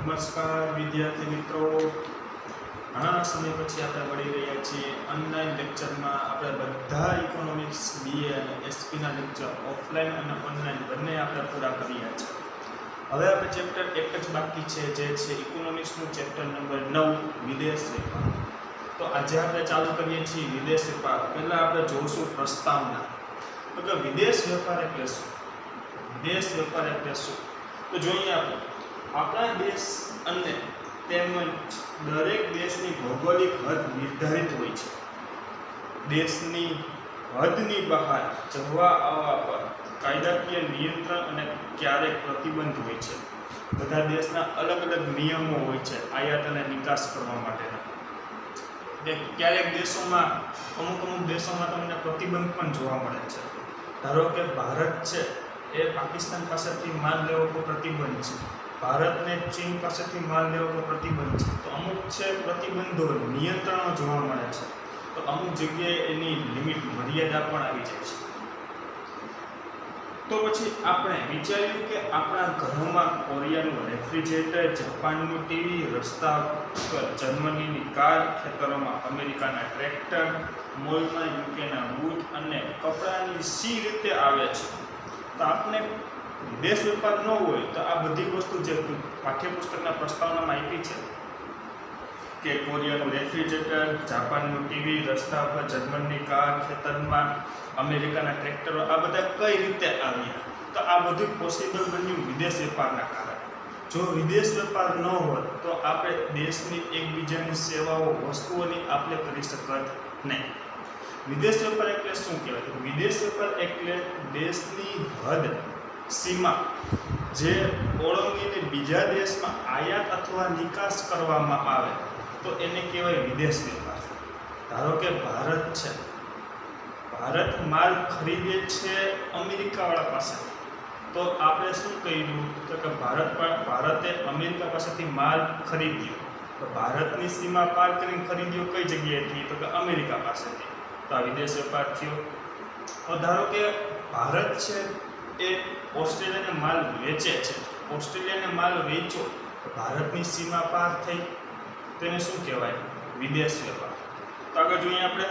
નમસ્કાર વિદ્યાર્થી મિત્રો, ઘણા સમય પછી આપણે મળી રહ્યા છીએ ઓનલાઈન લેક્ચરમાં. આપણે બધા ઇકોનોમિક્સ બીએ અને એસપીના લેક્ચર ઓફલાઈન અને ઓનલાઈન બંને આપણે પૂરા કર્યા છે. હવે આપણે ચેપ્ટર એક જ બાકી છે, જે છે ઇકોનોમિક્સનું ચેપ્ટર નંબર 9 વિદેશ વેપાર. તો આજે આપણે ચાલુ કરીએ છીએ વિદેશ વેપાર. પહેલાં આપણે જોઈશું પ્રસ્તાવના. તો કે વિદેશ વેપાર એટલે શું? વિદેશ વેપાર એટલે શું? તો જોઈએ આપણે આપણા દેશ અને તેમજ દરેક દેશની ભૌગોલિક હદ નિર્ધારિત હોય છે. દેશની હદની બહાર જવા આવવા પર કાયદાકીય નિયંત્રણ અને ક્યારેક પ્રતિબંધ હોય છે. બધા દેશના અલગ અલગ નિયમો હોય છે આયાત અને નિકાસ કરવા માટેના. ક્યારેક દેશોમાં અમુક દેશોમાં તમને પ્રતિબંધ પણ જોવા મળે છે. ધારો કે ભારત છે એ પાકિસ્તાન પાસેથી માલ લેવો પર પ્રતિબંધ છે, ભારતને ચીન પાસેથી માલ લેવો પર પ્રતિબંધ છે. તો અમુક છે પ્રતિબંધો, નિયંત્રણો જોવા મળે છે. તો અમુક જગ્યાએ એની લિમિટ, મર્યાદા પણ આવી જાય છે. તો પછી આપણે વિચાર્યું કે આપણા ઘરોમાં કોરિયાનું રેફ્રિજરેટર, જાપાનનું ટીવી, રસ્તા પર જર્મનીની કાર, ખેતરોમાં અમેરિકાના ટ્રેક્ટર, મોલમાં યુકેના બૂટ અને કપડાની સી રીતે આવે છે. તો આપણે વિદેશ વેપાર ન હોય તો આ બધી વસ્તુ જે પાઠ્યપુસ્તકના પ્રસ્તાવનામાં આપી છે કે કોરિયાનું રેફ્રિજરેટર, જાપાનનું ટીવી, રસ્તા પર જર્મનની કાર, ખેતરમાં અમેરિકાના ટ્રેક્ટરો, આ બધા કઈ રીતે આવ્યા? તો આ બધું પોસિબલ બન્યું વિદેશ વેપારના કારણે. જો વિદેશ વેપાર ન હોત તો આપણે દેશની એકબીજાની સેવાઓ, વસ્તુઓની આપણે કરી શકત નહીં. વિદેશ વેપાર એટલે શું કહેવાય? વિદેશ વેપાર એટલે દેશની હદ, સીમા જે ઓળંગીને બીજા દેશમાં આયાત અથવા નિકાસ કરવામાં આવે તો એને કહેવાય વિદેશ વેપાર. ધારો કે ભારત છે, ભારત માલ ખરીદે છે અમેરિકાવાળા પાસે, તો આપણે શું કર્યું? તો કે ભારતે અમેરિકા પાસેથી માલ ખરીદ્યો. તો ભારતની સીમા પાર કરીને ખરીદ્યો કઈ જગ્યાએથી? તો કે અમેરિકા પાસેથી. તો આ વિદેશ વેપાર થયો. તો ધારો કે ભારત છે એ ઓસ્ટ્રેલિયાને માલ વેચે છે, ઓસ્ટ્રેલિયાને માલ વેચો, ભારતની સીમા પાર થઈ, તેને શું કહેવાય? વિદેશ વેપાર. તો આગળ જોઈએ આપણે.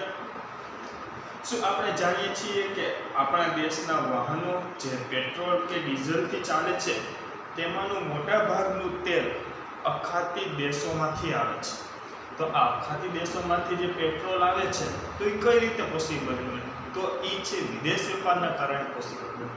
શું આપણે જાણીએ છીએ કે આપણા દેશના વાહનો જે પેટ્રોલ કે ડીઝલથી ચાલે છે તેમાંનું મોટા ભાગનું તેલ અખાતી દેશોમાંથી આવે છે. તો આ અખાતી દેશોમાંથી જે પેટ્રોલ આવે છે તો એ કઈ રીતે પોસિબલ બને? તો એ છે વિદેશ વેપારના કારણે પોસિબલ બને.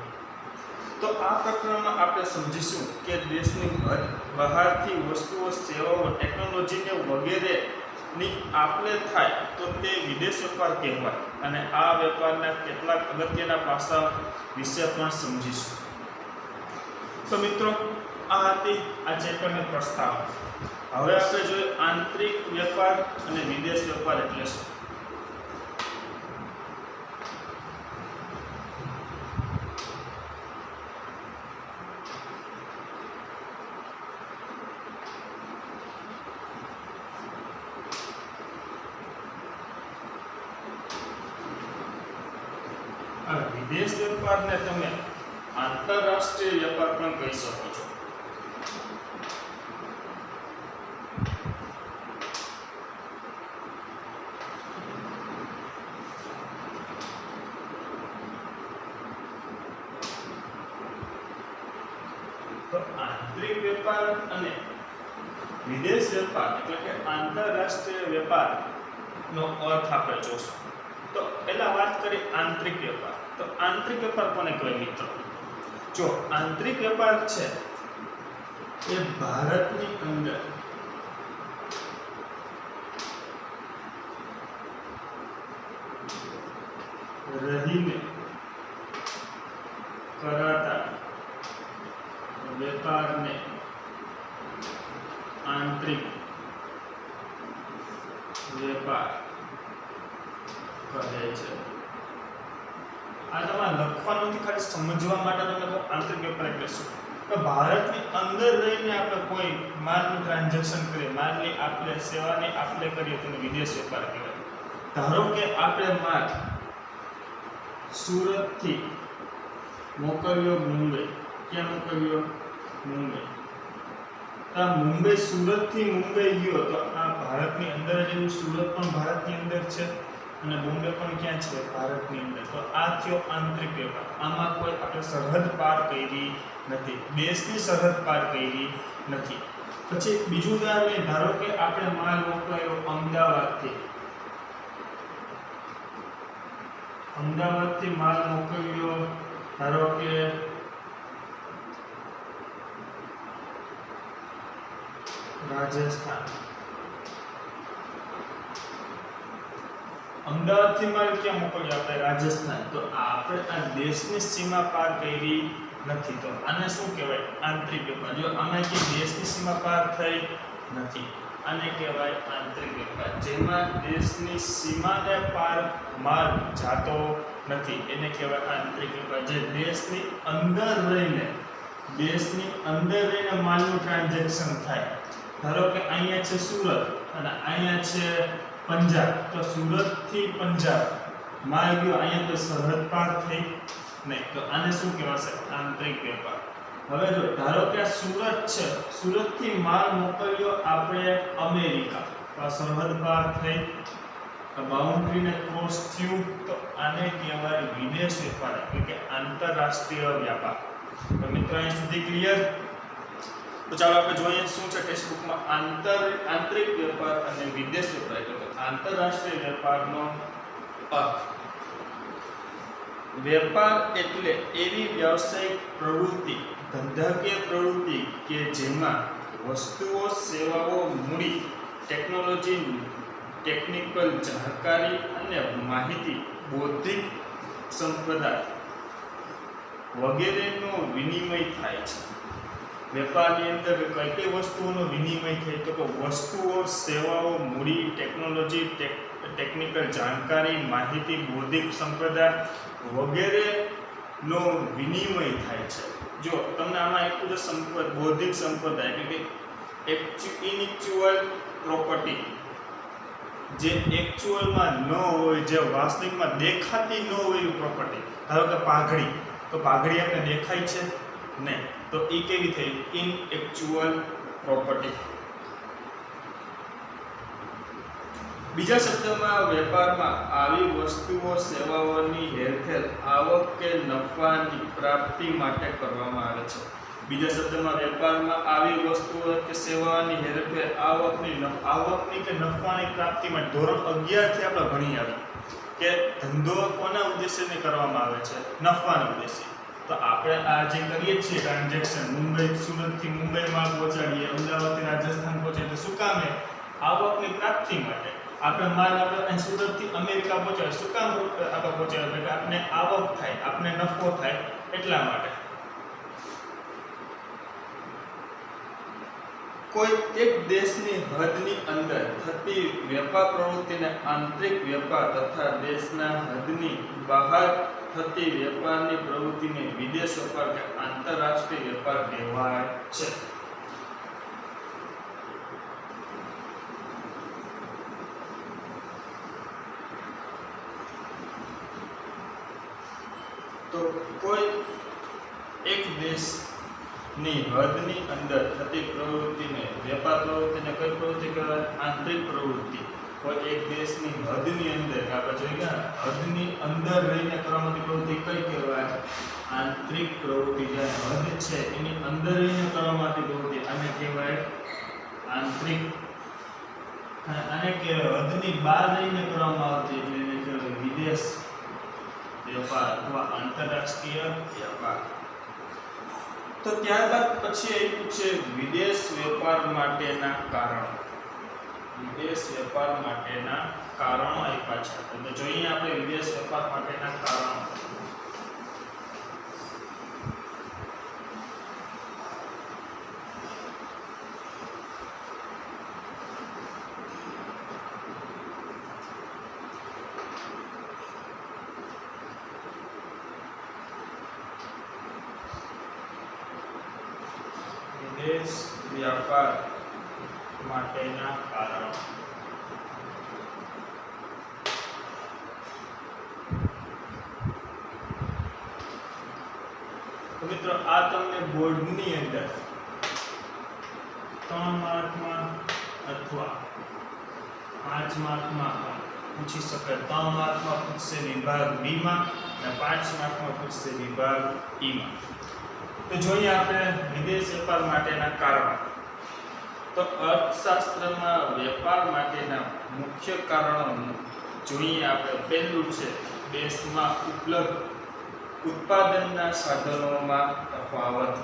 તો આ પ્રકરણમાં આપણે સમજીશું કે દેશની હદ બહારથી વસ્તુઓ, સેવાઓ, ટેકનોલોજીને વગેરેની આપ-લે થાય તો તે વિદેશ વેપાર કહેવાય. અને આ વેપારના કેટલાક અગત્યના પાસા વિશે પણ સમજીશું. તો મિત્રો, આ હતી આ ચેપ્ટરની પ્રસ્તાવના. હવે આપણે જોઈએ આંતરિક વેપાર અને વિદેશ વેપાર એટલે શું. વિદેશ વેપારને તમે આંતરરાષ્ટ્રીય વેપાર પણ કહી શકો છો. તો આંતરિક વેપાર અને વિદેશ વેપાર એટલે કે આંતરરાષ્ટ્રીય વેપારનો અર્થ આપણે જોશું. તો પહેલા વાત કરી આંતરિક વેપાર. તો આંતરિક વેપાર કોને કહેવાય મિત્રો? જો આંતરિક વેપાર છે એ ભારતની અંદર રહીને કરાતા વેપારને આંતરિક વેપાર કહે છે. આ તમારે લખવાનું નથી, ખાલી સમજવા માટે તમે કહો આંતરિક વેપાર એટલે શું. તો ભારતની અંદર રહીને આપણે કોઈ માલનું ટ્રાન્ઝેક્શન કરીએ, માલની આપણે સેવાની આપણે કરીએ તો વિદેશ વેપાર કહેવાય. ધારો કે આપણે માલ સુરતથી મોકલ્યો મુંબઈ. ક્યાં મોકલ્યો? મુંબઈ. તો આ મુંબઈ સુરત થી મુંબઈ ગયો તો આ ભારતની અંદર જ એવું સુરત પણ ભારતની અંદર છે અને બોમ્બે પણ ક્યાં છે ભારતની અંદર તો આ થયો આંતરિક વેપાર આમાં કોઈ આપણે સરહદ પાર કરી નથી દેશની સરહદ પાર કરી નથી પછી બીજું ઉદાહરણ લઈએ ધારો કે આપણે માલ મોકલાયો અમદાવાદથી માલ મોકલ્યો ધારો કે રાજસ્થાન અમદાવાદથી માલ ક્યાં મોકલ્યો આપણે રાજસ્થાન તો આપણે આ દેશની સીમા પાર કરી નથી તો આને શું કહેવાય આંતરિક વેપાર જો આમાંથી દેશની સીમા પાર થઈ નથી આને કહેવાય આંતરિક વેપાર જેમાં દેશની સીમાને પાર માલ જાતો નથી એને કહેવાય આંતરિક વેપાર જે દેશની અંદર રહીને માલનું ટ્રાન્ઝેક્શન થાય ધારો કે અહીંયા છે સુરત અને અહીંયા છે પંજાબ તો સુરત થી પંજાબ માલ ગયો અહીંયા કોઈ સરહદ પાર થઈ નહીં તો આને શું કહેવાશે આંતરિક વેપાર હવે જો ધારો કે આ સુરત છે સુરત થી માલ મોકલ્યો આપણે અમેરિકા તો આ સરહદ પાર થઈ બાઉન્ડ્રીને ક્રોસ થયું તો આને કહેવાય વિદેશ વેપાર એટલે કે આંતરરાષ્ટ્રીય વ્યાપાર તો મિત્રો અહીં સુધી ક્લિયર તો ચાલો આપણે જોઈએ શું છે ટેક્સ્ટ બુકમાં આંતરિક વેપાર અને વિદેશ વેપાર એટલે કે આંતરરાષ્ટ્રીય વેપારનો અર્થ વેપાર એટલે એવી વ્યવસાયિક પ્રવૃત્તિ ધંધાકીય પ્રવૃત્તિ કે જેમાં વસ્તુઓ સેવાઓ મૂડી ટેકનોલોજી ટેકનિકલ જાણકારી અને માહિતી બૌદ્ધિક સંપદા વગેરેનો વિનિમય થાય છે વેપારની અંદર કઈ કઈ વસ્તુઓનો વિનિમય થાય તો કે વસ્તુઓ સેવાઓ મૂડી ટેકનોલોજી ટેકનિકલ જાણકારી માહિતી બૌદ્ધિક સંપદા વગેરેનો વિનિમય થાય છે જો તમને આમાં એક જ બૌદ્ધિક સંપદા એટલે કે ઇનએક્ચ્યુઅલ પ્રોપર્ટી જે એક્ચ્યુઅલમાં ન હોય જે વાસ્તવિકમાં દેખાતી ન હોય એવી પ્રોપર્ટી ધારો કે પાઘડી તો પાઘડી આપણે દેખાય છે નહીં તો એ કેવી થઈ ઇનએક્ચ્યુઅલ પ્રોપર્ટી બીજા શબ્દોમાં વેપારમાં આવી વસ્તુઓ સેવાઓની હેરફેર આવક કે નફાની પ્રાપ્તિ માટે કરવામાં આવે છે બીજા શબ્દોમાં વેપારમાં આવી વસ્તુઓ કે સેવાઓની હેરફેર આવકની કે નફાની પ્રાપ્તિ માટે ધોરણ 11 થી આપણે ભણી આવી કે ધંધો કોના ઉદ્દેશ્યને કરવામાં આવે છે નફાના ઉદ્દેશ્ય તો આપણે આ જે કરીએ છીએ ટ્રાન્ઝેક્શન મુંબઈ સુરતથી મુંબઈમાં પહોંચાડીએ અમદાવાદથી રાજસ્થાન પહોંચાડીએ તો શું કામ છે આવકની પ્રાપ્તિ માટે આપણે માલ આપણે સુરતથી અમેરિકા પહોંચાડે શું કામ આપણે પહોંચાડે કે આપણે આવક થાય આપણે નફો થાય એટલા માટે કોઈ એક દેશની હદની અંદર થતી વેપાર પ્રવૃત્તિને આંતરિક વેપાર તથા દેશના હદની બહાર થતી વેપારની પ્રવૃત્તિને વિદેશ વેપાર કે આંતરરાષ્ટ્રીય વેપાર કહેવાય છે તો કોઈ એક દેશની હદની અંદર થતી પ્રવૃત્તિને વેપાર પ્રવૃત્તિને કઈ પ્રવૃત્તિ કહેવાય આંતરિક પ્રવૃત્તિ કોઈ એક દેશની હદની અંદર આપણે જોઈએ હદની અંદર રહીને કરવાની પ્રવૃત્તિ કઈ કહેવાય આંતરિક પ્રવૃત્તિ જે હદ છે એની અંદર રહીને કરવાની પ્રવૃત્તિ આને કહેવાય આંતરિક આને કે હદની બહાર રહીને કરવામાં આવતી એટલે એને કહેવાય વિદેશ વેપાર અથવા આંતરરાષ્ટ્રીય વેપાર તો ત્યારબાદ પછી આવ્યું છે વિદેશ વેપાર માટેના કારણો વિદેશ વેપાર માટેના કારણો આપ્યા છે તો જોઈએ આપણે વિદેશ વેપાર માટેના કારણો વિદેશ વ્યાપાર માટેના કારણો તો મિત્રો આ તમને બોર્ડની અંદર 3 માર્કમાં અથવા 5 માર્કમાં પણ પૂછી શકે. 3 માર્કમાં પૂછશે વિભાગ બી માં અને 5 માર્કમાં પૂછશે વિભાગ ઈ માં. તો જોઈએ આપણે વિદેશ વેપાર માટેના કારણો. તો અર્થશાસ્ત્રમાં વેપાર માટેના મુખ્ય કારણો જોઈએ આપણે. પહેલું છે દેશમાં ઉપલબ્ધ ઉત્પાદનના સાધનોમાં તફાવત.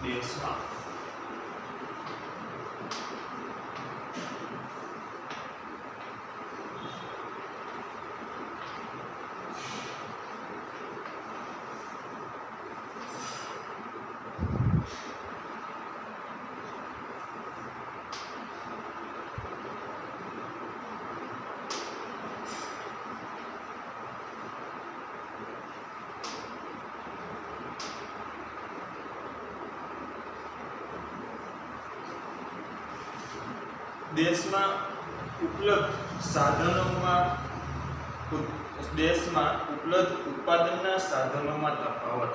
દેશમાં દેશમાં ઉપલબ્ધ ઉત્પાદનના સાધનોમાં તફાવત.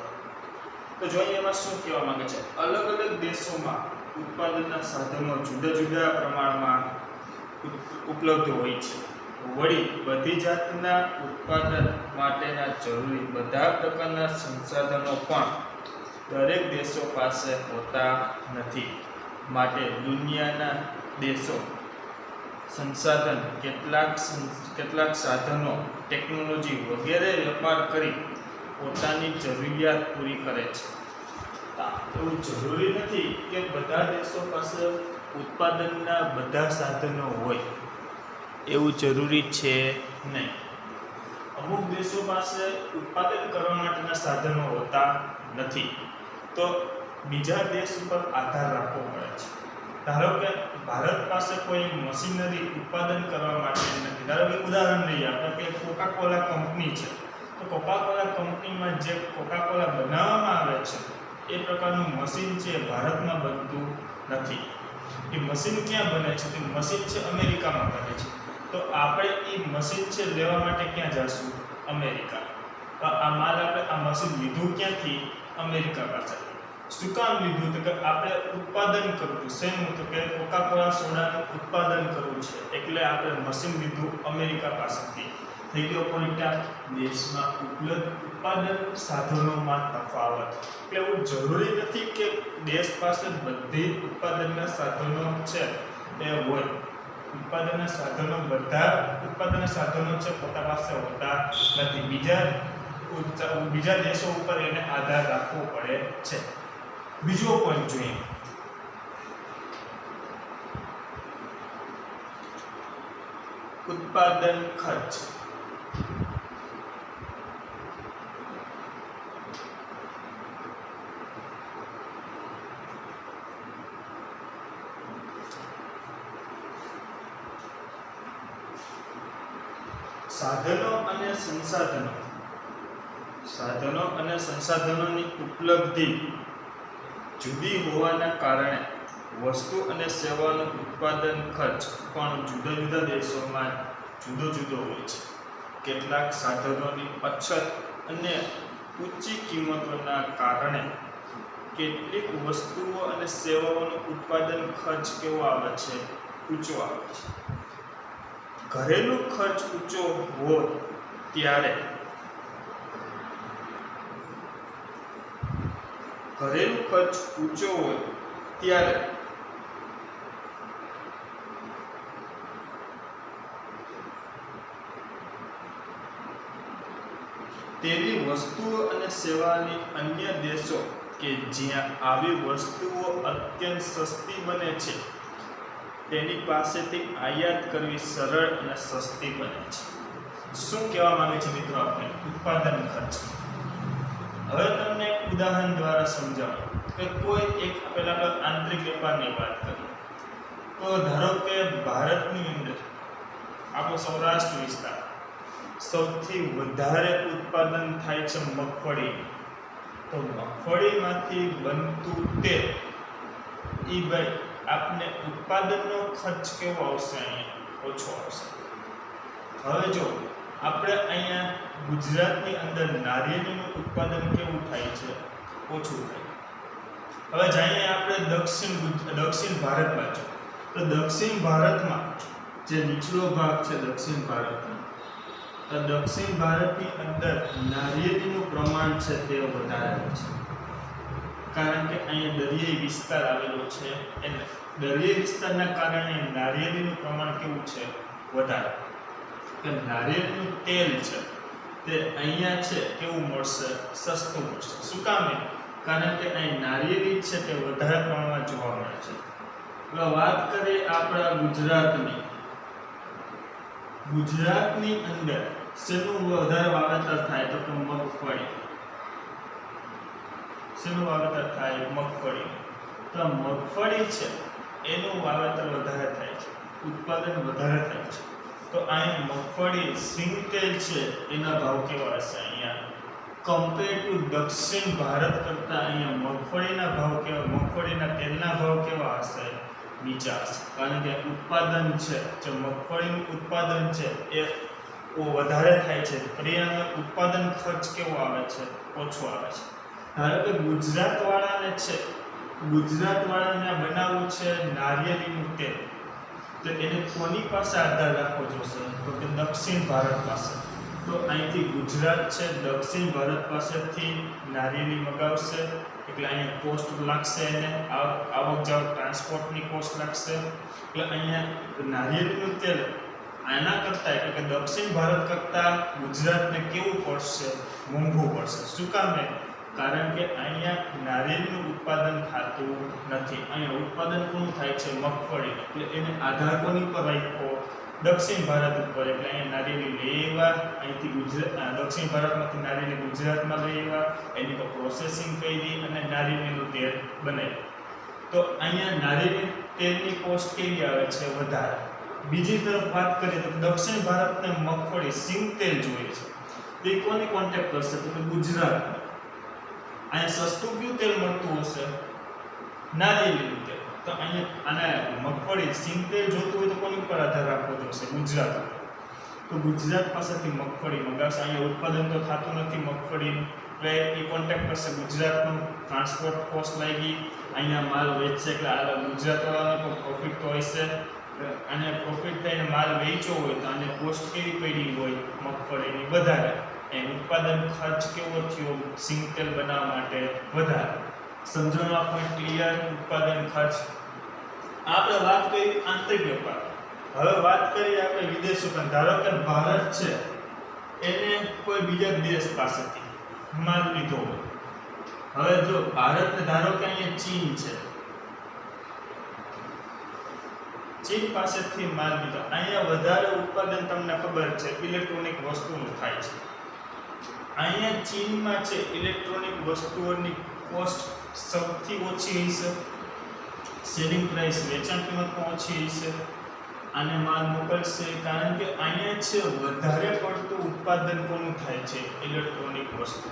તો જોઈએ એમાં શું કહેવા માંગે છે. અલગ અલગ દેશોમાં ઉત્પાદનના સાધનો જુદા જુદા પ્રમાણમાં ઉપલબ્ધ હોય છે. વળી બધી જાતના ઉત્પાદન માટેના જરૂરી બધા પ્રકારના સંસાધનો પણ દરેક દેશો પાસે હોતા નથી. માટે દુનિયાના દેશો સંસાધન કેટલાક સાધનો ટેકનોલોજી વગેરે વેપાર કરી પોતાની જરૂરિયાત પૂરી કરે છે. એવું જરૂરી નથી કે બધા દેશો પાસે ઉત્પાદનના બધા સાધનો હોય, એવું જરૂરી છે નહીં. અમુક દેશો પાસે ઉત્પાદન કરવા માટેના સાધનો હોતા નથી, તો બીજા દેશ ઉપર આધાર રાખવો પડે છે. ધારો કે ભારત પાસે કોઈ મશીનરી ઉત્પાદન કરવા માટે નથી. ધારો કે ઉદાહરણ લઈએ આપણે કે કોકા-કોલા કંપની છે, તો કોકા-કોલા કંપનીમાં જે કોકા-કોલા બનાવવામાં આવે છે એ પ્રકારનું મશીન છે ભારતમાં બનતું નથી. એ મશીન ક્યાં બને છે? તે મશીન છે અમેરિકામાં બને છે. તો આપણે એ મશીન છે લેવા માટે ક્યાં જઈશું? અમેરિકા. તો આ માલ આપણે આ મશીન લીધું ક્યાંથી? અમેરિકા પાસે. શું કામ લીધું? તો કે આપણે ઉત્પાદન કરવું. શેનું? તો કે કોકા-કોલા સોડાનું ઉત્પાદન કરવું છે, એટલે આપણે મશીન લીધું અમેરિકા પાસેથી. થઈ ગયો પોઈન્ટ. દેશમાં ઉપલબ્ધ ઉત્પાદન સાધનોમાં તફાવત. એટલે એવું જરૂરી નથી કે દેશ પાસે બધી ઉત્પાદનના સાધનો છે એ હોય. ઉત્પાદનના સાધનો બધા ઉત્પાદનના સાધનો છે પોતા પાસે હોતા નથી. બીજા દેશો ઉપર એને આધાર રાખવો પડે છે. બીજો પોઈન્ટ જોઈએ. ઉત્પાદન ખર્ચ. સાધનો અને સંસાધનોની ઉપલબ્ધિ જુદી હોવાના કારણે વસ્તુ અને સેવાનું ઉત્પાદન ખર્ચ પણ જુદા જુદા દેશોમાં જુદો જુદો હોય છે. કેટલાક સાધનોની અછત અને ઊંચી કિંમતોના કારણે કેટલીક વસ્તુઓ અને સેવાઓનો ઉત્પાદન ખર્ચ કેવો આવે છે? ઊંચો આવે છે. ઘરેલું ખર્ચ ઊંચો હોય ત્યારે તેવી વસ્તુઓ અને સેવાની અન્ય દેશો કે જ્યાં આવી વસ્તુઓ અત્યંત સસ્તી બને છે તેની પાસેથી આયાત કરવી સરળ અને સસ્તી બને છે. શું કહેવા માંગે છે મિત્રો? આપણે ઉત્પાદન ખર્ચ. હવે તમને એક ઉદાહરણ દ્વારા સમજાવું કે કોઈ એક પહેલા આપણે આંતરિક વેપારની વાત કરીએ. તો ધારો કે ભારતની અંદર આપણો સૌરાષ્ટ્ર વિસ્તાર સૌથી વધારે ઉત્પાદન થાય છે મગફળી. તો મગફળીમાંથી બનતું તેલ એ ભાઈ આપને ઉત્પાદનનો ખર્ચ કેવો આવશે? અહીંયા ઓછો આવશે. હવે જો આપણે અહીંયા ગુજરાતની અંદર નારિયેળીનું ઉત્પાદન કેવું થાય છે? ઓછું થાય. હવે જઈએ આપણે દક્ષિણ ભારત બાજુ. તો દક્ષિણ ભારતમાં જે નીચલો ભાગ છે દક્ષિણ ભારતનો, તો દક્ષિણ ભારતની અંદર નારિયેળીનું પ્રમાણ છે તે વધારે છે. કારણ કે અહીંયા દરિયાઈ વિસ્તાર આવેલો છે, એટલે દરિયાઈ વિસ્તારના કારણે નારિયેળીનું પ્રમાણ કેવું છે? વધારે. કે નારિયેળનું તેલ છે તે અહીંયા છે કેવું મળશે? સસ્તું મળશે. શું કામ? કારણ કે અહીં નારિયેળી છે તે વધારે પ્રમાણમાં જોવા મળે છે. હવે વાત કરીએ આપણા ગુજરાતની. ગુજરાતની અંદર શેનું વધારે વાવેતર થાય? તો કે મગફળી. શેનું વાવેતર થાય? મગફળી. તો મગફળી છે એનું વાવેતર વધારે થાય છે, ઉત્પાદન વધારે થાય છે. તો અહીં મગફળી સિંગ તેલ છે એના ભાવ કેવા હશે? અહીંયા કમ્પેર ટુ દક્ષિણ ભારત કરતા અહીંયા મગફળીના ભાવ કેવા, મગફળીના તેલના ભાવ કેવા હશે? નીચા હશે. કારણ કે ઉત્પાદન છે, જે મગફળીનું ઉત્પાદન છે એ વધારે થાય છે, પરિણામે ઉત્પાદન ખર્ચ કેવો આવે છે? ઓછો આવે છે. ધારો કે ગુજરાતવાળાને છે, ગુજરાતવાળાને બનાવવું છે નારિયેળીનું તેલ, તો એને કોની પાસે આધાર રાખવો જોશે? તો કે દક્ષિણ ભારત પાસે. તો અહીંથી ગુજરાત છે દક્ષિણ ભારત પાસેથી નારિયેળી મગાવશે, એટલે અહીંયા કોસ્ટ લાગશે, એને આવક જાવક ટ્રાન્સપોર્ટની કોસ્ટ લાગશે. એટલે અહીંયા નારિયેળીનું તેલ આના કરતાં, એટલે કે દક્ષિણ ભારત કરતાં ગુજરાતને કેવું પડશે? મોંઘું પડશે. શું કામ? કારણ કે અહીંયા નારિયેળનું ઉત્પાદન થતું નથી. અહીંયા ઉત્પાદન કોનું થાય છે? મગફળી. એટલે એને આધાર કોની પર રાખ્યો? દક્ષિણ ભારત ઉપર. એટલે અહીંયા નારિયેળી લઈ આવ્યા, અહીંથી દક્ષિણ ભારતમાંથી નારિયેળી ગુજરાતમાં લઈ આવ્યા, એની પર પ્રોસેસિંગ કરી અને નારિયેળીનું તેલ બનાવ્યું. તો અહીંયા નારિયેળી તેલની કોસ્ટ કેવી આવે છે? વધારે. બીજી તરફ વાત કરીએ તો દક્ષિણ ભારતને મગફળી સિંગ તેલ જોઈએ છે, તો એ કોને કોન્ટેક્ટ કરશે? તો ગુજરાત. અહીંયા સસ્તું કયું તેલ મળતું હશે? નારિયેળીનું તેલ. તો અહીંયા આને મગફળી સિંગ તેલ જોતું હોય તો કોની ઉપર આધાર રાખવો જોશે? ગુજરાત. તો ગુજરાત પાસેથી મગફળી મંગાવશે. અહીંયા ઉત્પાદન તો થતું નથી મગફળીનું, એટલે એ કોન્ટેક્ટ કરશે ગુજરાતનું. ટ્રાન્સપોર્ટ કોસ્ટ લાગી, અહીંયા માલ વેચશે, એટલે આ ગુજરાતવાળાને પણ પ્રોફિટ તો હશે. અને પ્રોફિટ થઈને માલ વેચ્યો હોય તો આને કોસ્ટ કેવી પડી હોય? મગફળીની વધારે. એ ઉત્પાદન ખર્ચ કેવો થયો? સિંગ તેલ બનાવવા માટે વધારે. સમજણનો પોઈન્ટ ક્લિયર? ઉત્પાદન ખર્ચ. આપણે વાત કરી આંતરિક વેપાર. હવે વાત કરીએ આપણે વિદેશો પર. ધારો કે ભારત છે એને કોઈ બીજા દેશ પાસેથી માલ લીધો હોય. હવે જો ભારતને ધારો કે અહીંયા ચીન છે, ચીન પાસેથી માલ લીધો. અહીંયા વધારે ઉત્પાદન તમને ખબર છે ઇલેક્ટ્રોનિક વસ્તુનું થાય છે. અહીંયા ચીનમાં છે ઇલેક્ટ્રોનિક વસ્તુઓની કોસ્ટ સૌથી ઓછી હશે, સેલિંગ પ્રાઇસ વેચાણ કિંમતમાં ઓછી હશે. આને માલ મોકલશે કારણ કે અહીંયા છે વધારે પડતું ઉત્પાદન કોનું થાય છે? ઇલેક્ટ્રોનિક વસ્તુ.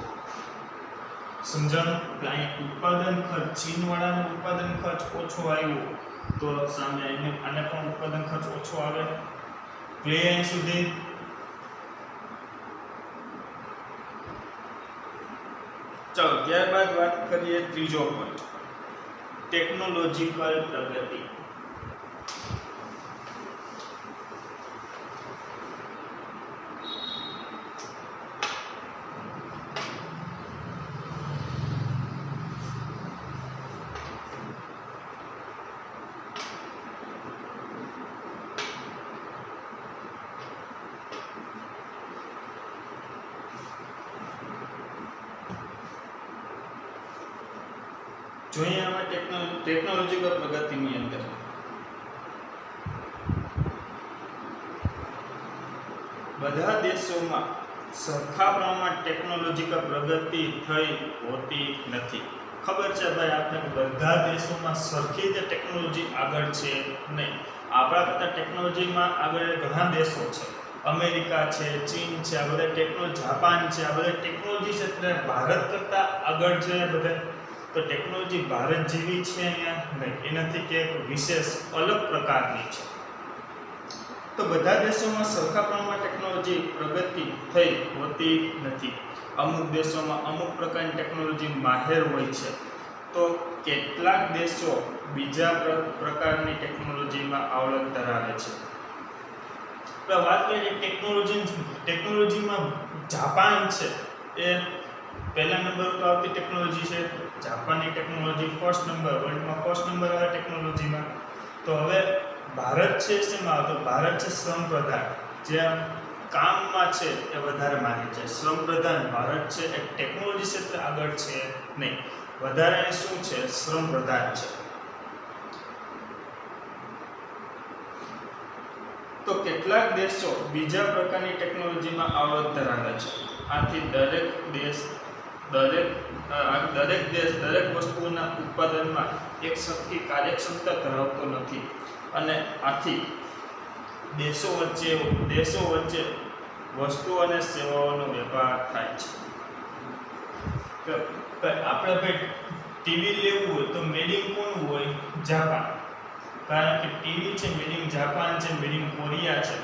સમજાણું? એટલે અહીંયા ઉત્પાદન ખર્ચ ચીનવાળાનો ઉત્પાદન ખર્ચ ઓછો આવ્યો તો સામે આને પણ ઉત્પાદન ખર્ચ ઓછો આવે. ક્લિયર અહીં સુધી? ચાલો ત્યારબાદ વાત કરીએ ત્રીજો પોઈન્ટ, ટેકનોલોજીકલ પ્રગતિ. જોઈએ આમાં ટેકનોલોજીકલ પ્રગતિની અંદર બધા દેશોમાં સરખા પ્રમાણમાં ટેકનોલોજીકલ પ્રગતિ થઈ હોતી નથી. ખબર છે ભાઈ આપણે બધા દેશોમાં સરખી રીતે ટેકનોલોજી આગળ છે નહીં. આપણા કરતાં ટેકનોલોજીમાં આગળ ઘણા દેશો છે, અમેરિકા છે, ચીન છે, આ બધા ટેકનોલોજી, જાપાન છે, આ બધા ટેકનોલોજી ક્ષેત્રે ભારત કરતાં આગળ છે બધા. તો ટેકનોલોજી ભારત જેવી છે અહીંયા નહીં, એનાથી કે વિશેષ અલગ પ્રકારની છે. તો બધા દેશોમાં સરખા પ્રમાણમાં ટેકનોલોજી પ્રગતિ થઈ હોતી નથી. અમુક દેશોમાં અમુક પ્રકારની ટેકનોલોજી માહેર હોય છે, તો કેટલાક દેશો બીજા પ્રકારની ટેકનોલોજીમાં આવડત ધરાવે છે. તો વાત કરીએ ટેકનોલોજીમાં જાપાન છે એ પહેલા નંબર પર આવતી ટેકનોલોજી છે. જાપાનની ટેકનોલોજી ફર્સ્ટ નંબર, વર્લ્ડમાં ફર્સ્ટ નંબર આવે ટેકનોલોજીમાં. તો હવે ભારત છે શેમાં આવતો? ભારત છે શ્રમ પ્રધાન, જે કામમાં છે એ વધારે માને છે. શ્રમ પ્રધાન ભારત છે એ ટેકનોલોજી ક્ષેત્રે આગળ છે નહીં, વધારે શું છે? શ્રમ પ્રધાન છે. તો કેટલાક દેશો બીજા પ્રકારની ટેકનોલોજીમાં આવડત ધરાવે છે. આથી દરેક દેશ દરેક વસ્તુના ઉત્પાદનમાં એક સરખી કાર્યક્ષમતા ધરાવતો નથી, અને આથી દેશો વચ્ચે વસ્તુ અને સેવાઓનો વેપાર થાય છે. આપણે ભાઈ ટીવી લેવું હોય તો મેડ ઇન કોણ હોય? જાપાન. કારણ કે ટીવી છે મેડ ઇન જાપાન છે, મેડ ઇન કોરિયા છે.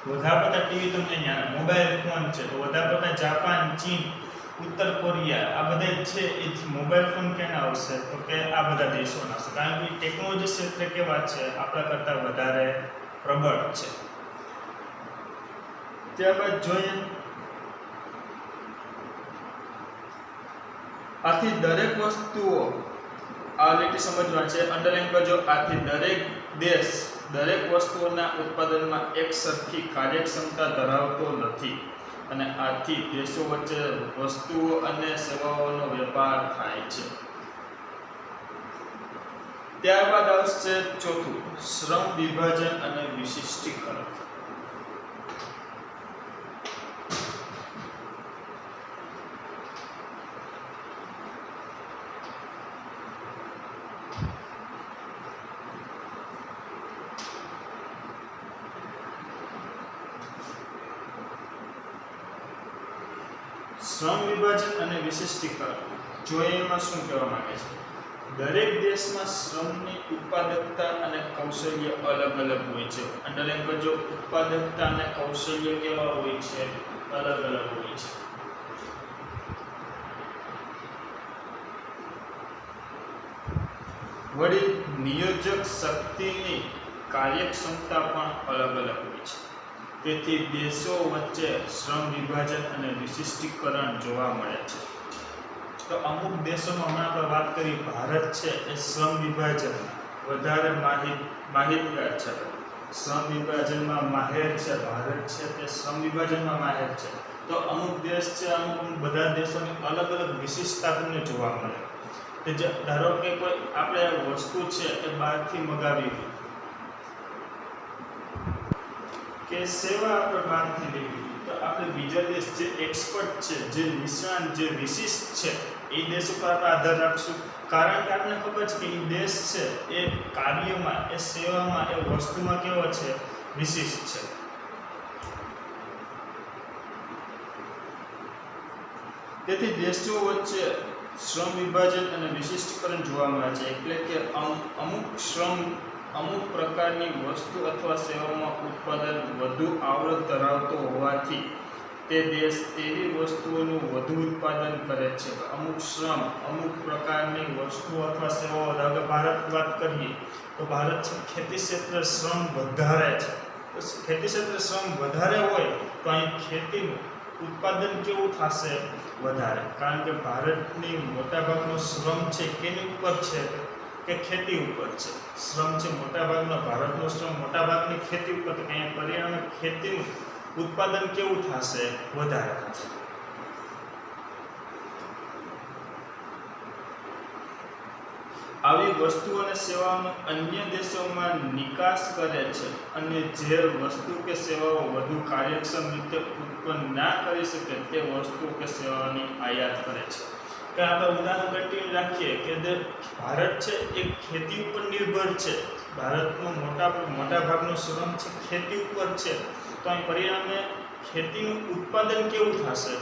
વધારે પડતા ટીવી તમને અહીંયા, મોબાઈલ ફોન છે તો વધારે પડતા જાપાન, ચીન, ઉત્તર કોરિયા આ બધા છે એ મોબાઈલ ફોન કેના આવશે? તો કે આ બધા દેશોના આવશે. કારણ કે ટેકનોલોજી ક્ષેત્રે કેવા છે? આપણા કરતાં વધારે પ્રબળ છે. ત્યારબાદ જોઈએ, આથી દરેક વસ્તુઓ આ રીતે સમજવા છે, અંડરલાઈન કરજો. આથી દરેક દેશ દરેક વસ્તુઓના ઉત્પાદનમાં એક સરખી કાર્યક્ષમતા ધરાવતો નથી, અને આથી દેશો વચ્ચે વસ્તુઓ અને સેવાઓનો વેપાર થાય છે. ત્યારબાદ આવશે ચોથું, શ્રમ વિભાજન અને વિશિષ્ટીકરણ. શ્રમ વિભાજન અને વિશિષ્ટીકરણ જોઈએ એમાં શું કહેવા માંગે છે? દરેક દેશમાં શ્રમની ઉત્પાદકતા અને કૌશલ્ય અલગ અલગ હોય છે. અંડરલાઈન કરજો, ઉત્પાદકતા અને કૌશલ્ય કેવા હોય છે? અલગ અલગ હોય છે. વળી નિયોજક શક્તિની કાર્યક્ષમતા પણ અલગ અલગ હોય છે. તેથી દેશો વચ્ચે શ્રમ વિભાજન અને વિશિષ્ટીકરણ જોવા મળે છે. તો અમુક દેશોમાં હમણાં આપણે વાત કરી, ભારત છે એ શ્રમ વિભાજન વધારે માહિતગાર છે, શ્રમ વિભાજનમાં માહેર છે. ભારત છે તે શ્રમ વિભાજનમાં માહેર છે. તો અમુક દેશ છે, અમુક બધા દેશોની અલગ અલગ વિશિષ્ટતા તમને જોવા મળે. કે ધારો કે કોઈ આપણે વસ્તુ છે એ બહારથી મગાવી કે સેવા આપણે બહારથી લેવી, તો આપણે બીજા દેશ જે એક્સપર્ટ છે, જે નિષ્ણાત, જે વિશિષ્ટ છે એ દેશ ઉપર આપણે આધાર રાખશું. કારણ કે આપણને ખબર છે કે એ દેશ છે એ કાર્યમાં, એ સેવામાં, એ વસ્તુમાં કેવો છે? વિશિષ્ટ છે. તેથી દેશો વચ્ચે શ્રમ વિભાજન અને વિશિષ્ટીકરણ જોવા મળે છે. એટલે કે અમુક પ્રકારની વસ્તુ અથવા સેવામાં ઉત્પાદન વધુ આવડત ધરાવતો હોવાથી તે દેશ તેવી વસ્તુઓનું વધુ ઉત્પાદન કરે છે. અમુક પ્રકારની વસ્તુઓ અથવા સેવાઓ, ધારો કે ભારત વાત કરીએ તો ભારત છે ખેતી ક્ષેત્રે શ્રમ વધારે છે. તો ખેતી ક્ષેત્રે શ્રમ વધારે હોય તો અહીં ખેતીનું ઉત્પાદન કેવું થશે? વધારે. કારણ કે ભારતની મોટાભાગનો શ્રમ છે કેની ઉપર છે? કે ખેતી ઉપર છે. શ્રમ છે મોટાભાગનો, ભારતનો શ્રમ મોટાભાગની ખેતી ઉપર, તો અહીંયા પરિણામે ખેતીનું ઉત્પાદન કેવું થશે? વધારે થશે. આવી વસ્તુ અને સેવાઓનો અન્ય દેશોમાં નિકાસ કરે છે, અને જે વસ્તુ કે સેવાઓ વધુ કાર્યક્ષમ રીતે ઉત્પન્ન ના કરી શકે તે વસ્તુ કે સેવાઓની આયાત કરે છે. કે આપણે ઉદાહરણ તરીકે રાખીએ કે ભારત છે એ ખેતી ઉપર નિર્ભર છે. ભારતનો મોટાભાગનો શ્રમ છે ખેતી ઉપર છે. તો અહીં પરિણામે ખેતીનું ઉત્પાદન કેવું થશે?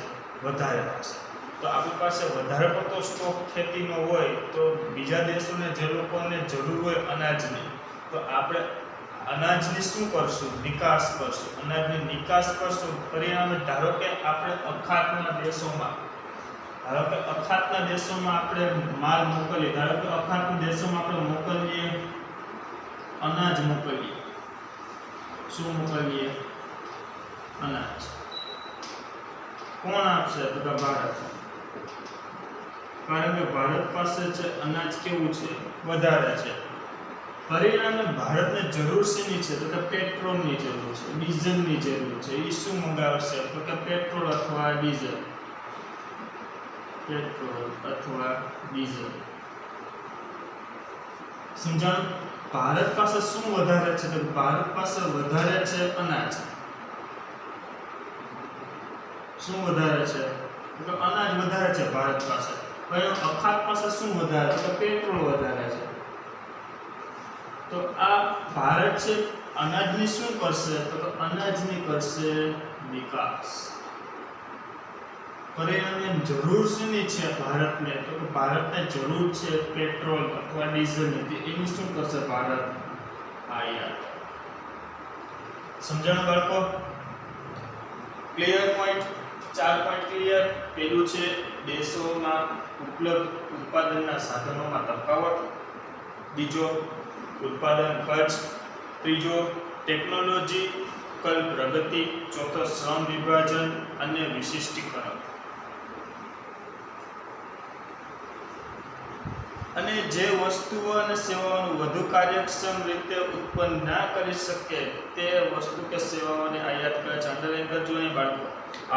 વધારે થશે. તો આપણી પાસે વધારે પડતો સ્ટોક ખેતીનો હોય તો બીજા દેશોને, જે લોકોને જરૂર હોય અનાજની, તો આપણે અનાજની શું કરશું? નિકાસ કરશું. અનાજની નિકાસ કરશું. પરિણામે ધારો કે આપણે અખાતના દેશોમાં ધારો કે અખાતના દેશોમાં આપણે માલ મોકલીએ, ધારો કે અખાતના દેશોમાં આપણે મોકલીએ અનાજ મોકલીએ. શું મોકલીએ? અનાજ. કોણ આપશે? તો કે ભારત. કારણ કે ભારત પાસે છે અનાજ કેવું છે? વધારે છે. પરિણામે ભારતને જરૂર શેની છે? તો કે પેટ્રોલની જરૂર છે, ડીઝલની જરૂર છે. એ શું મંગાવશે? તો કે પેટ્રોલ અથવા ડીઝલ. પેટ્રોલ અથવા ડીઝલ. સમજાણું? ભારત પાસે શું વધારે છે? તો ભારત પાસે વધારે છે અનાજ. શું વધારે છે? તો અનાજ વધારે છે ભારત પાસે. પણ અખાત પાસે શું વધારે? તો પેટ્રોલ વધારે છે. તો આ ભારત છે અનાજની શું કરશે? તો અનાજની કરશે નિકાસ. પરિણામે જરૂર શેની છે ભારતને? તો કે ભારતને જરૂર છે પેટ્રોલ અથવા ડીઝલની. એની શું કરશે ભારત? આયાત. સમજાણું બાળકો? Clear point? 4 point clear. પહેલું છે દેશોમાં ઉપલબ્ધ ઉત્પાદનના સાધનોમાં તફાવત. બીજો ઉત્પાદન ખર્ચ. ત્રીજો ટેકનોલોજીકલ પ્રગતિ. ચોથો શ્રમ વિભાજન અને વિશિષ્ટીકરણ. અને જે વસ્તુઓ અને સેવાઓનું વધુ કાર્યક્ષમ રીતે ઉત્પન્ન ના કરી શકે તે વસ્તુ કે સેવાઓને આયાત કરે છે. અંડરલાઈન કરજો ને બાળકો.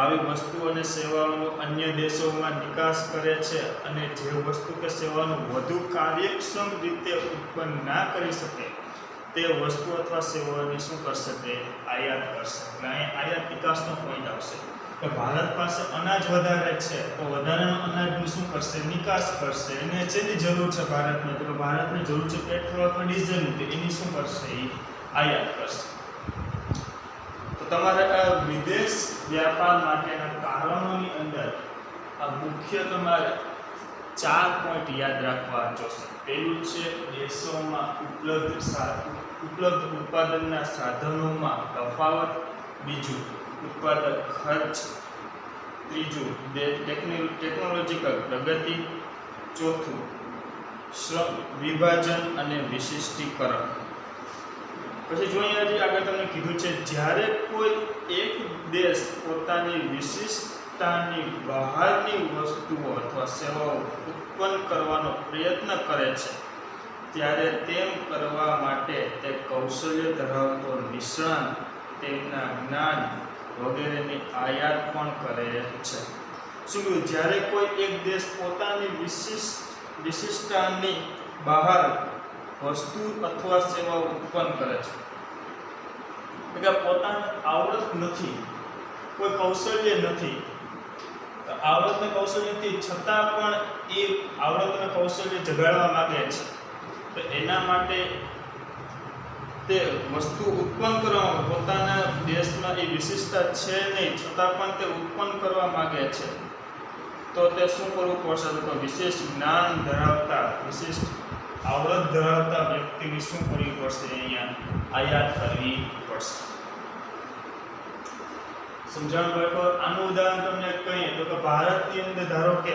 આવી વસ્તુ અને સેવાઓનો અન્ય દેશોમાં નિકાસ કરે છે અને જે વસ્તુ કે સેવાનું વધુ કાર્યક્ષમ રીતે ઉત્પન્ન ના કરી શકે તે વસ્તુ અથવા સેવાઓની શું કરશે? તે આયાત કરશે. અહીં આયાત નિકાસનો પોઈન્ટ આવશે કે ભારત પાસે અનાજ વધારે છે તો વધારાનું અનાજની શું કરશે? નિકાસ કરશે. એને શેની જરૂર છે ભારતને? તો ભારતને જરૂર છે પેટ્રોલ અથવા ડીઝલની. તો એની શું કરશે? એ આયાત કરશે. તો તમારે આ વિદેશ વ્યાપાર માટેના કારણોની અંદર આ મુખ્ય તમારે 4 પોઈન્ટ યાદ રાખવા જોશે. પહેલું છે દેશોમાં ઉપલબ્ધ ઉત્પાદનના સાધનોમાં તફાવત. બીજું ઉત્પાદન ખર્ચ. ત્રીજું ટેકનોલોજીકલ પ્રગતિ. ચોથું શ્રમ વિભાજન અને વિશિષ્ટીકરણ. પછી જોઈએ હજી આગળ તમને કીધું છે જ્યારે કોઈ એક દેશ પોતાની વિશિષ્ટતાની બહારની વસ્તુઓ અથવા સેવાઓ ઉત્પન્ન કરવાનો પ્રયત્ન કરે છે ત્યારે તેમ કરવા માટે તે કૌશલ્ય ધરાવતો નિષ્ણાત તેમના જ્ઞાન વગેરેની આયાત પણ કરે છે. શું? જ્યારે કોઈ એક દેશ પોતાની વિશિષ્ટતાની બહાર વસ્તુ અથવા સેવાઓ ઉત્પન્ન કરે છે, એટલે પોતાને આવડત નથી, કોઈ કૌશલ્ય નથી, આવડત ને કૌશલ્ય નથી છતાં પણ એ આવડત અને કૌશલ્ય જગાડવા માંગે છે, તો એના માટે તે વસ્તુ ઉત્પન્ન કરવા પોતાના દેશમાં એ વિશિષ્ટતા છે નહીં છતાં પણ તે ઉત્પન્ન કરવા માંગે છે, તો તે શું કરવું પડશે? તો વિશેષ જ્ઞાન ધરાવતા વિશિષ્ટ આવડત ધરાવતા વ્યક્તિની શું કરવી પડશે? અહીંયા આયાત કરવી પડશે. સમજાણ બાળકો? આનું ઉદાહરણ તમને કહીએ તો કે ભારતની અંદર ધારો કે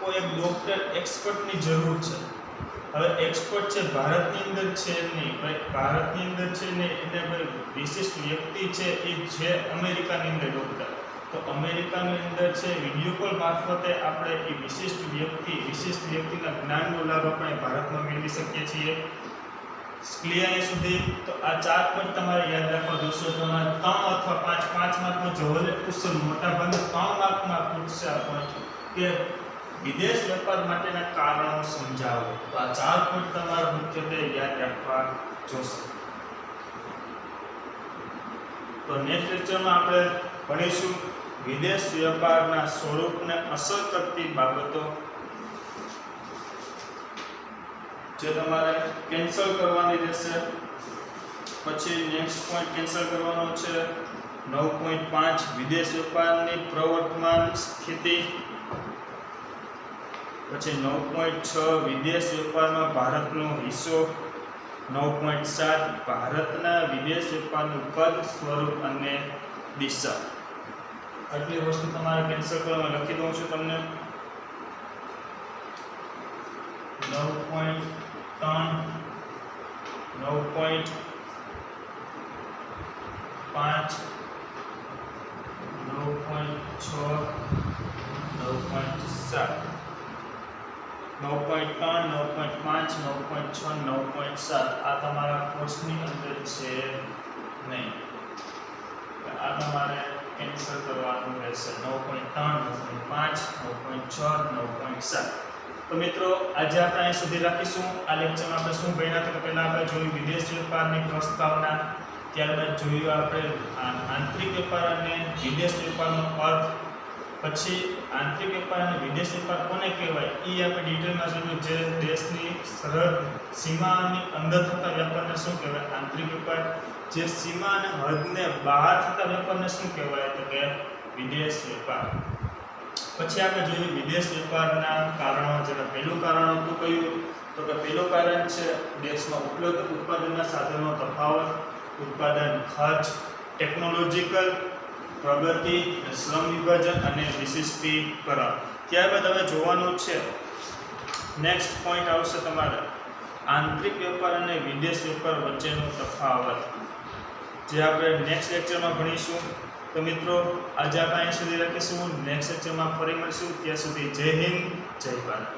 કોઈ એક ડોક્ટર એક્સપર્ટની જરૂર છે. હવે એક્સપર્ટ છે ભારતની અંદર છે નહીં, ભારતની અંદર છે ને એને કોઈ વિશિષ્ટ વ્યક્તિ છે એ છે અમેરિકાની અંદર ડોક્ટર, તો અમેરિકાની અંદર છે વિડીયો કોલ મારફતે આપણે એ વિશિષ્ટ વ્યક્તિના જ્ઞાનનો લાભ આપણે ભારતમાં મેળવી શકીએ છીએ. ક્લિયર સુધી? તો આ 4 પોઈન્ટ તમારે યાદ રાખવા જોશે. તમારે 3 અથવા 5 માર્કમાં જવાબ પૂછશે, મોટા ભાગે 3 માર્કમાં પૂછશે આ પોઈન્ટ કે વિદેશ વેપાર માટેના કારણો સમજાવો. તો આ 4 પોઈન્ટ તમારે મુખ્યત્વે યાદ રાખવા જોશે. તો નેક્સ્ટ લેક્ચરમાં આપણે ભણીશું વિદેશ વેપારના સ્વરૂપને અસર કરતી બાબતો, જે તમારે કેન્સલ કરવાની રહેશે. પછી નેક્સ્ટ પોઈન્ટ કેન્સલ કરવાનો છે 9.5 વિદેશ વેપારની પ્રવર્તમાન સ્થિતિ. પછી 9.6 વિદેશ વેપારમાં ભારતનો હિસ્સો. 9.7 ભારતના વિદેશ વેપારનું કદ, સ્વરૂપ અને દિશા. આટલી વસ્તુ તમારે કેન્સલ કરવા લખી દઉં છું તમને. 9.3 9.5 9.6 9.7 9.3 9.5 9.6 9.7 આ તમારા કોર્સની અંદર છે નહીં, આ તમારે કેન્સલ કરવાનું રહેશે. 9.3 9.5 9.6 9.7. તો મિત્રો આજે આપણે અહીં સુધી રાખીશું. આ લેક્ચરમાં આપણે શું ભણ્યા તો પહેલા આપણે જોયું વિદેશ વેપારની પ્રસ્તાવના, ત્યારબાદ જોયું આપણે આંતરિક વેપાર અને વિદેશ વેપારનો અર્થ, પછી આંતરિક વેપાર અને વિદેશ વેપાર કોને કહેવાય એ આપણે ડિટેલમાં જોયું. જે દેશની સરહદ સીમાની અંદર થતા વેપારને શું કહેવાય આંતરિક વેપાર, જે સીમા અને હદને બહાર થતા વેપારને શું કહેવાય તો કે વિદેશ વેપાર. પછી આપણે જોયું વિદેશ વેપારના કારણો. જેમાં પહેલું કારણ હતું કયું તો કે પહેલું કારણ છે દેશમાં ઉપલબ્ધ ઉત્પાદનના સાધનો તફાવત, ઉત્પાદન ખર્ચ, ટેકનોલોજીકલ પ્રગતિ, શ્રમ વિભાજન અને વિશિષ્ટીકરણ. ત્યારબાદ હવે જોવાનું છે નેક્સ્ટ પોઈન્ટ આવશે તમારે આંતરિક વેપાર અને વિદેશ વેપાર વચ્ચેનો તફાવત, જે આપણે નેક્સ્ટ લેક્ચરમાં ભણીશું. તો મિત્રો આજે આપણે અહીં સુધી રાખીશું. નેક્સ્ટ લેક્ચરમાં ફરી મળીશું. ત્યાં સુધી જય હિન્દ, જય ભારત.